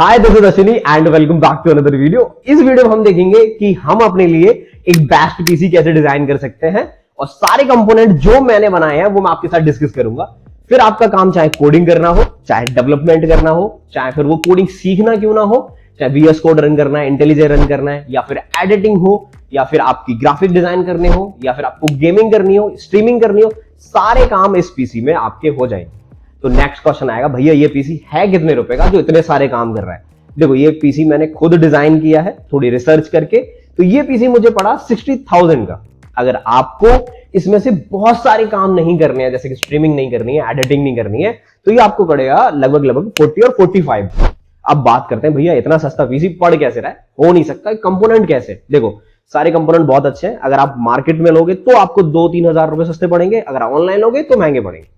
Hi, this is Ashwini and welcome back to another video. इस video में हम देखेंगे कि हम अपने लिए एक बेस्ट पीसी कैसे डिजाइन कर सकते हैं और सारे कंपोनेंट जो मैंने बनाए हैं वो मैं आपके साथ डिस्कस करूंगा। फिर आपका काम चाहे कोडिंग करना हो, चाहे डेवलपमेंट करना हो, चाहे फिर वो कोडिंग सीखना क्यों ना हो, चाहे VS कोड रन करना है, इंटेलिजे रन करना है, या फिर एडिटिंग हो, या फिर आपकी ग्राफिक डिजाइन करने हो, या फिर आपको गेमिंग करनी हो, स्ट्रीमिंग करनी हो, सारे काम इस पीसी में आपके हो जाएंगे। तो नेक्स्ट क्वेश्चन आएगा, भैया ये पीसी है कितने रुपए का जो इतने सारे काम कर रहा है? देखो, ये पीसी मैंने खुद डिजाइन किया है थोड़ी रिसर्च करके, तो ये पीसी मुझे पड़ा 60,000 का। अगर आपको इसमें से बहुत सारे काम नहीं करने हैं, जैसे कि स्ट्रीमिंग नहीं करनी है, एडिटिंग नहीं करनी है, तो ये आपको पड़ेगा लगभग 40 और 45। अब बात करते हैं, भैया इतना सस्ता पीसी पड़ कैसे रहा है? हो नहीं सकता। कंपोनेंट कैसे? देखो, सारे कंपोनेंट बहुत अच्छे हैं। अगर आप मार्केट में लोगे तो आपको 2-3 हजार रुपए सस्ते पड़ेंगे, अगर ऑनलाइन लोगे तो महंगे पड़ेंगे।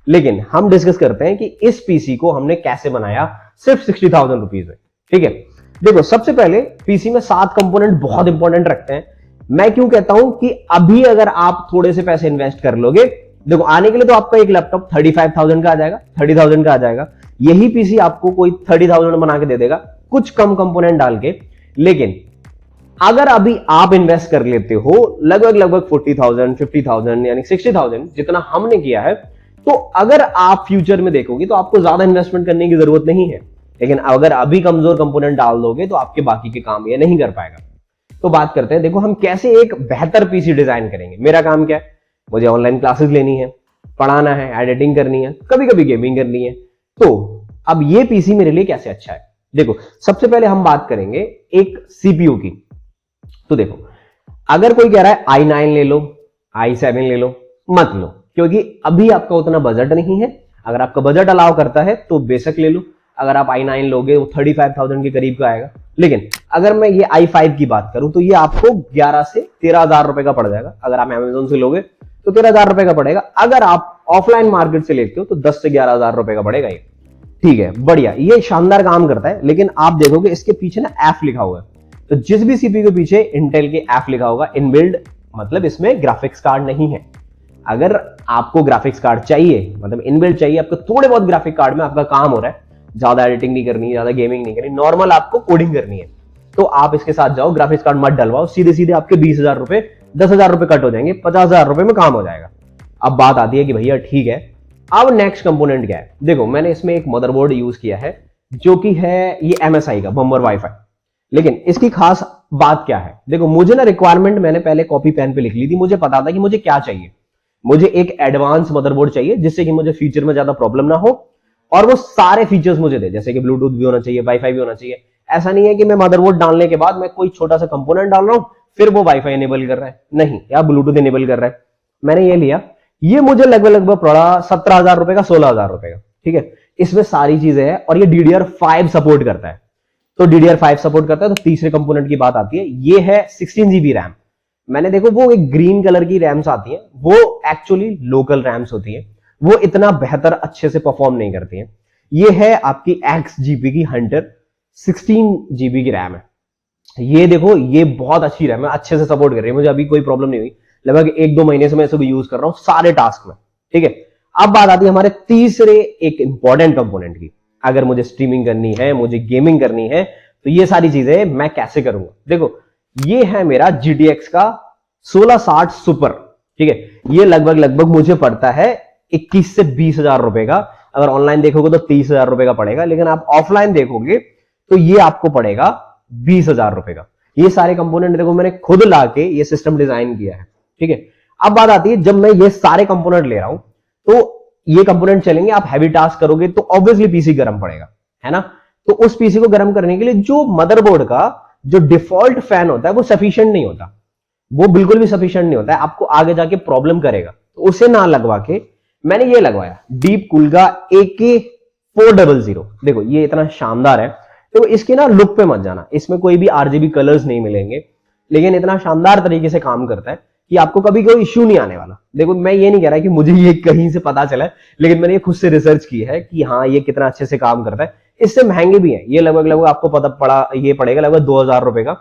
लेकिन हम डिस्कस करते हैं कि इस पीसी को हमने कैसे बनाया सिर्फ 60,000 रुपीज में। ठीक है, देखो सबसे पहले पीसी में 7 कंपोनेंट बहुत इंपॉर्टेंट रखते हैं। मैं क्यों कहता हूं कि अभी अगर आप थोड़े से पैसे इन्वेस्ट कर लोगे, देखो आने के लिए तो आपका एक लैपटॉप 35,000 का आ जाएगा, 30,000 का आ जाएगा। यही पीसी आपको कोई 30,000 बना के दे देगा, कुछ कम कंपोनेंट डाल के। लेकिन अगर अभी आप इन्वेस्ट कर लेते हो लगभग 40,000, 50,000 यानी 60,000 जितना हमने किया है, तो अगर आप फ्यूचर में देखोगे तो आपको ज्यादा इन्वेस्टमेंट करने की जरूरत नहीं है। लेकिन अगर अभी कमजोर कंपोनेंट डाल दोगे तो आपके बाकी के काम ये नहीं कर पाएगा। तो बात करते हैं, देखो हम कैसे एक बेहतर पीसी डिजाइन करेंगे। मेरा काम क्या है? मुझे ऑनलाइन क्लासेस लेनी है, पढ़ाना है, एडिटिंग करनी है, कभी कभी गेमिंग करनी है। तो अब ये पीसी मेरे लिए कैसे अच्छा है? देखो, सबसे पहले हम बात करेंगे एक सीपीयू की। तो देखो, अगर कोई कह रहा है i9 ले लो, i7 ले लो, मत लो, क्योंकि अभी आपका उतना बजट नहीं है। अगर आपका बजट अलाउ करता है तो बेशक ले लो। अगर आप i9 लोगे वो 35,000 के करीब का आएगा। लेकिन अगर मैं ये i5 की बात करूं तो ये आपको 11 से 13,000 रुपए का पड़ जाएगा। अगर आप अमेजोन से लोगे तो 13,000 रुपए का पड़ेगा। अगर आप ऑफलाइन मार्केट से लेते हो तो 10 से 11,000 रुपए का पड़ेगा ये। ठीक है, बढ़िया, ये शानदार काम करता है। लेकिन आप देखोगे इसके पीछे ना एफ लिखा हुआ है। तो जिस भी सीपीयू के पीछे इंटेल के एफ लिखा होगा, इनबिल्ड, मतलब इसमें ग्राफिक्स कार्ड नहीं है। अगर आपको ग्राफिक्स कार्ड चाहिए, मतलब इनबिल्ड चाहिए, आपको थोड़े बहुत ग्राफिक कार्ड में आपका काम हो रहा है, ज्यादा एडिटिंग नहीं करनी, ज्यादा गेमिंग नहीं करनी, नॉर्मल आपको कोडिंग करनी है, तो आप इसके साथ जाओ, ग्राफिक्स कार्ड मत डलवाओ। सीधे सीधे आपके 20,000 रुपए, 10,000 रुपए कट हो जाएंगे, 50,000 रुपए में काम हो जाएगा। अब बात आती है कि भैया ठीक है, अब नेक्स्ट कंपोनेंट क्या है? देखो, मैंने इसमें एक मदरबोर्ड यूज किया है जो कि है ये MSI का बम्बर वाईफाई। लेकिन इसकी खास बात क्या है? देखो, मुझे ना रिक्वायरमेंट मैंने पहले कॉपी पेन पे लिख ली थी। मुझे पता था कि मुझे क्या चाहिए। मुझे एक एडवांस मदरबोर्ड चाहिए जिससे कि मुझे फ्यूचर में ज्यादा प्रॉब्लम ना हो और वो सारे फीचर्स मुझे दे, जैसे कि ब्लूटूथ भी होना चाहिए, वाईफाई भी होना चाहिए। ऐसा नहीं है कि मैं मदरबोर्ड डालने के बाद मैं कोई छोटा सा कंपोनेंट डाल रहा हूं फिर वो वाईफाई इनेबल कर रहा है, नहीं, या ब्लूटूथ इनेबल कर रहा है। मैंने ये लिया, ये मुझे लगभग पड़ा 17,000 रुपए का, 16,000 रुपए का। ठीक है, इसमें सारी चीजें हैं और ये DDR5 सपोर्ट करता है। तो DDR5 सपोर्ट करता है। तो तीसरे कंपोनेंट की बात आती है, ये है 16 GB रैम। मैंने देखो वो एक ग्रीन कलर की रैम्स आती हैं, वो एक्चुअली लोकल रैम्स होती हैं, वो इतना बेहतर अच्छे से परफॉर्म नहीं करती हैं। ये है आपकी XGP की हंटर, 16 GB की रैम है। ये देखो, ये बहुत अच्छी रैम है, अच्छे से सपोर्ट कर रही है, मुझे अभी कोई प्रॉब्लम नहीं हुई। लगभग 1-2 महीने से मैं इसको यूज कर रहा हूं सारे टास्क में। ठीक है, अब बात आती है हमारे तीसरे एक इंपॉर्टेंट कंपोनेंट की। अगर मुझे स्ट्रीमिंग करनी है, मुझे गेमिंग करनी है, तो ये सारी चीजें मैं कैसे करूंगा? देखो, ये है मेरा GTX का 1660 सुपर। ठीक है, ये लगभग मुझे पड़ता है 21 से 20,000 रुपए का। अगर ऑनलाइन देखोगे तो 30,000 रुपए का पड़ेगा, लेकिन आप ऑफलाइन देखोगे तो ये आपको पड़ेगा 20,000 रुपए का। ये सारे कंपोनेंट देखो मैंने खुद लाके ये सिस्टम डिजाइन किया है। ठीक है, अब बात आती है, जब मैं ये सारे कंपोनेंट ले रहा हूं तो ये कंपोनेंट चलेंगे, आप हैवी टास्क करोगे तो ऑब्वियसली पीसी गर्म पड़ेगा, है ना? तो उस पीसी को गर्म करने के लिए जो मदरबोर्ड का जो डिफॉल्ट फैन होता है वो सफिशिएंट नहीं होता, वो बिल्कुल भी सफिशिएंट नहीं होता है, आपको आगे जाके प्रॉब्लम करेगा। तो उसे ना लगवा के मैंने ये लगवाया डीप कूल का AK400। देखो, ये इतना शानदार है। तो इसके ना लुक पे मत जाना, इसमें कोई भी RGB कलर्स नहीं मिलेंगे, लेकिन इतना शानदार तरीके से काम करता है कि आपको कभी कोई इश्यू नहीं आने वाला। देखो, मैं ये नहीं कह रहा कि मुझे ये कहीं से पता चला है, लेकिन मैंने ये खुद से रिसर्च की है कि हाँ, ये कितना अच्छे से काम करता है। इससे महंगे भी है ये, लगभग आपको पता पड़ा, ये पड़ेगा लगभग 2,000 रुपए का।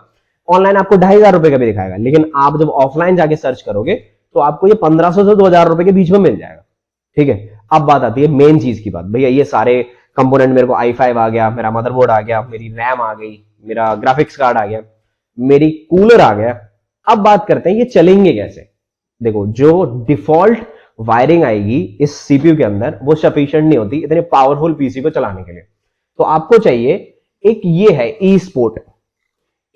ऑनलाइन आपको 2,500 रुपए का भी दिखाएगा, लेकिन आप जब ऑफलाइन जाके सर्च करोगे तो आपको ये 1,500 से 2,000 रुपए के बीच में मिल जाएगा। ठीक है, अब बात आती है मेन चीज की बात। भैया ये सारे कंपोनेंट मेरे को i5 आ गया, मेरा मदरबोर्ड आ गया, मेरी रैम आ गई, मेरा ग्राफिक्स कार्ड आ गया, मेरी कूलर आ गया। अब बात करते हैं ये चलेंगे कैसे। देखो, जो डिफॉल्ट वायरिंग आएगी इस सीपीयू के अंदर वो सफिशिएंट नहीं होती इतने पावरफुल पीसी को चलाने के लिए। तो आपको चाहिए एक, ये है ई स्पोर्ट,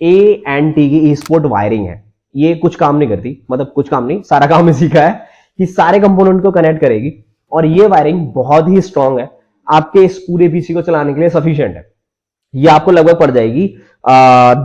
ANT की ई स्पोर्ट वायरिंग है। ये कुछ काम नहीं करती, मतलब कुछ काम नहीं, सारा काम इसी का है कि सारे कंपोनेंट को कनेक्ट करेगी। और ये वायरिंग बहुत ही स्ट्रांग है, आपके इस पूरे पीसी को चलाने के लिए सफिशिएंट है। ये आपको लगभग पड़ जाएगी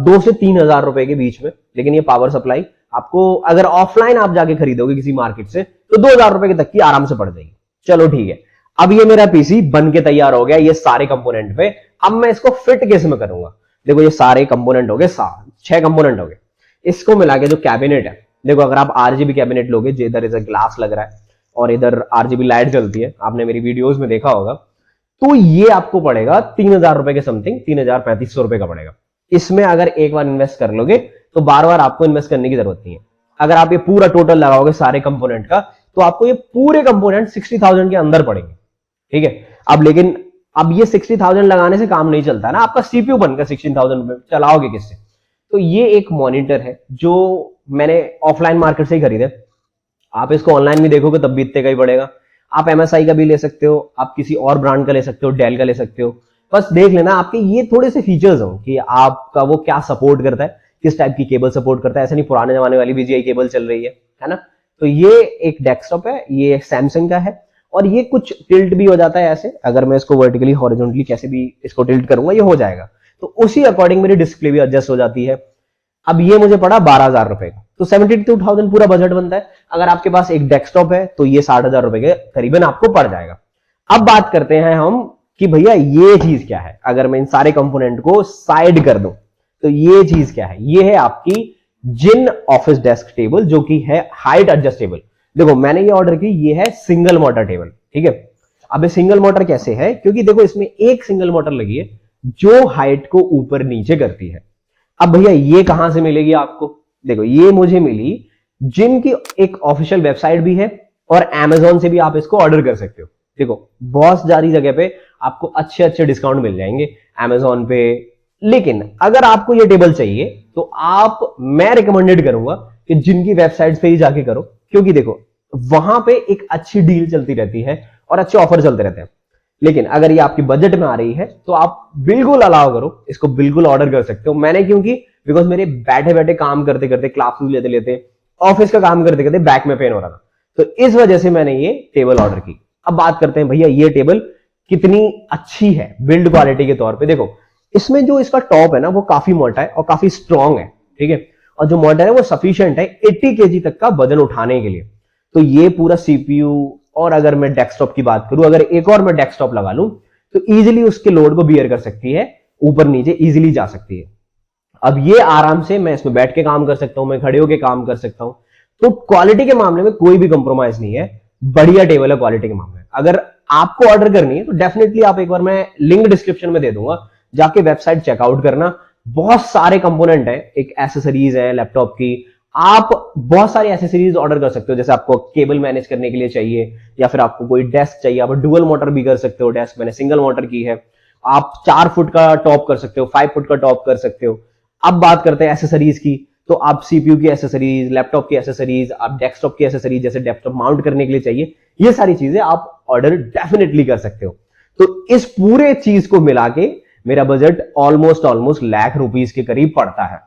2 से 3 हजार रुपए के बीच में। लेकिन ये पावर सप्लाई आपको अगर ऑफलाइन आप जाके खरीदोगे किसी मार्केट से तो 2000 रुपए के तक की आराम से पड़ जाएगी। चलो ठीक है, अब ये मेरा पीसी बन के तैयार हो गया ये सारे कंपोनेंट पे। अब मैं इसको फिट कैसे में करूंगा। देखो, ये सारे कंपोनेंट हो गए, 6 कंपोनेंट हो गए। इसको मिला के जो कैबिनेट है, देखो अगर आप RGB कैबिनेट लोगे, इधर इधर ग्लास लग रहा है और इधर RGB लाइट जलती है, आपने मेरी वीडियोस में देखा होगा, तो ये आपको पड़ेगा 3000 रुपए के समथिंग, 3500 रुपए का पड़ेगा। इसमें अगर एक बार इन्वेस्ट कर लोगे तो बार बार आपको इन्वेस्ट करने की जरूरत नहीं है। अगर आप ये पूरा टोटल लगाओगे सारे कंपोनेंट का तो आपको ये पूरे कंपोनेंट 60,000 के अंदर पड़ेंगे। ठीक है, अब लेकिन अब ये 60,000 लगाने से काम नहीं चलता ना, आपका सीपीयू बनकर 16,000 में चलाओगे किससे। तो ये एक मॉनिटर है जो मैंने ऑफलाइन मार्केट से ही खरीदे। आप इसको ऑनलाइन भी देखोगे तब भी इतने का ही पड़ेगा। आप MSI का भी ले सकते हो, आप किसी और ब्रांड का ले सकते हो, डेल का ले सकते हो। बस देख लेना आपके ये थोड़े से फीचर्स हो कि आपका वो क्या सपोर्ट करता है, किस टाइप की केबल सपोर्ट करता है। ऐसा नहीं पुराने जमाने वाली VGA केबल चल रही है ना। तो ये एक डेस्कटॉप है, ये सैमसंग का है और ये कुछ टिल्ट भी हो जाता है ऐसे। अगर मैं इसको वर्टिकली हॉरिजॉन्टली कैसे भी इसको टिल्ट करूंगा ये हो जाएगा, तो उसी अकॉर्डिंग मेरी डिस्प्ले भी एडजस्ट हो जाती है। अब ये मुझे पड़ा 12,000 रुपए का, तो 72,000 पूरा बजट बनता है। अगर आपके पास एक डेस्कटॉप है तो ये 60,000 रुपए के करीबन आपको पड़ जाएगा। अब बात करते हैं हम कि भैया ये चीज क्या है। अगर मैं इन सारे कंपोनेंट को साइड कर दूं तो ये चीज क्या है। ये है आपकी जिन ऑफिस डेस्क टेबल, जो कि है हाइट एडजस्टेबल। देखो मैंने ये ऑर्डर की, ये है सिंगल मोटर टेबल। ठीक है, अब ये सिंगल मोटर कैसे है, क्योंकि देखो इसमें एक सिंगल मोटर लगी है जो हाइट को ऊपर नीचे करती है। अब भैया ये कहां से मिलेगी आपको। देखो ये मुझे मिली, जिन की एक ऑफिशियल वेबसाइट भी है और Amazon से भी आप इसको ऑर्डर कर सकते हो। देखो बहुत सारी जगह पे आपको अच्छे अच्छे डिस्काउंट मिल जाएंगे Amazon पे। लेकिन अगर आपको ये टेबल चाहिए तो मैं रिकमेंडेड करूंगा कि जिनकी वेबसाइट पे ही जाके करो, क्योंकि देखो वहां पे एक अच्छी डील चलती रहती है और अच्छे ऑफर चलते रहते हैं। लेकिन अगर ये आपकी बजट में आ रही है तो आप बिल्कुल अलाउ करो, इसको बिल्कुल ऑर्डर कर सकते हो। मैंने क्योंकि बिकॉज मेरे बैठे बैठे काम करते करते, क्लासेस लेते लेते, ऑफिस का काम करते करते बैक में पेन हो रहा था, तो इस वजह से मैंने ये टेबल ऑर्डर की। अब बात करते हैं भैया ये टेबल कितनी अच्छी है बिल्ड क्वालिटी के तौर पे। देखो इसमें जो इसका टॉप है ना वो काफी मोटा है और काफी स्ट्रांग है। ठीक है, और जो मॉडल है वो सफिशिएंट है 80 kg तक का वजन उठाने के लिए। तो ये पूरा सीपीयू, और अगर मैं डेस्कटॉप की बात करूं, अगर एक और मैं डेस्कटॉप लगा लूं तो इजीली उसके लोड को बियर कर सकती है, ऊपर नीचे इजीली जा सकती है। अब ये आराम से मैं इसमें बैठ के काम कर सकता हूं, मैं खड़े होकर काम कर सकता हूं। तो क्वालिटी के मामले में कोई भी कंप्रोमाइज नहीं है, बढ़िया टेबल है क्वालिटी के मामले में। अगर आपको ऑर्डर करनी है तो डेफिनेटली आप एक बार, मैं लिंक डिस्क्रिप्शन में दे दूंगा, जाके वेबसाइट चेकआउट करना। बहुत सारे कंपोनेंट है, एक एसेसरीज है लैपटॉप की, आप बहुत सारी एसेसरीज ऑर्डर कर सकते हो। जैसे आपको केबल मैनेज करने के लिए चाहिए या फिर आपको कोई डेस्क चाहिए, आप डुअल मोटर भी कर सकते हो। डेस्क मैंने सिंगल मोटर की है। आप 4 फुट का टॉप कर सकते हो, 5 फुट का टॉप कर सकते हो। अब बात करते हैं एसेसरीज की, तो आप सीपीयू की एसेसरीज, लैपटॉप की एसेसरीज, आप डेस्कटॉप की एसेसरीज जैसे डेस्कटॉप माउंट करने के लिए चाहिए, ये सारी चीजें आप ऑर्डर डेफिनेटली कर सकते हो। तो इस पूरे चीज को मिला के मेरा बजट ऑलमोस्ट ₹1,00,000 के करीब पड़ता है।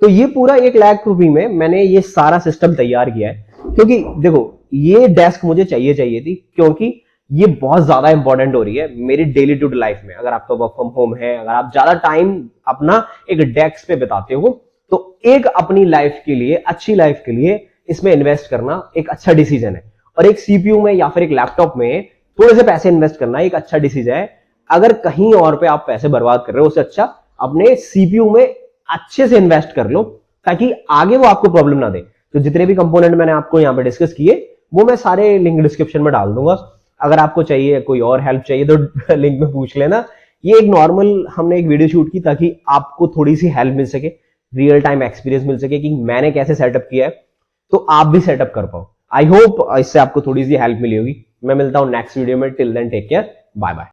तो ये पूरा ₹1,00,000 में मैंने ये सारा सिस्टम तैयार किया है, क्योंकि देखो ये डेस्क मुझे चाहिए थी, क्योंकि ये बहुत ज्यादा इंपॉर्टेंट हो रही है मेरी डेली टू डे लाइफ में। अगर आपका वर्क फ्रॉम होम है, अगर आप ज्यादा टाइम अपना एक डेस्क पे बिताते हो, तो एक अपनी लाइफ के लिए, अच्छी लाइफ के लिए इसमें इन्वेस्ट करना एक अच्छा डिसीजन है। और एक सीपीयू में या फिर एक लैपटॉप में थोड़े से पैसे इन्वेस्ट करना एक अच्छा डिसीजन है। अगर कहीं और पे आप पैसे बर्बाद कर रहे हो, उससे अच्छा अपने सीपीयू में अच्छे से इन्वेस्ट कर लो, ताकि आगे वो आपको प्रॉब्लम ना दे। तो जितने भी कंपोनेंट मैंने आपको यहाँ पे डिस्कस किए वो मैं सारे लिंक डिस्क्रिप्शन में डाल दूंगा। अगर आपको चाहिए, कोई और हेल्प चाहिए तो लिंक में पूछ लेना। ये एक नॉर्मल हमने एक वीडियो शूट की ताकि आपको थोड़ी सी हेल्प मिल सके, रियल टाइम एक्सपीरियंस मिल सके कि मैंने कैसे सेटअप किया है, तो आप भी सेटअप कर पाओ। आई होप इससे आपको थोड़ी सी हेल्प मिली होगी। मैं मिलता हूं नेक्स्ट वीडियो में। Till then take care, bye bye.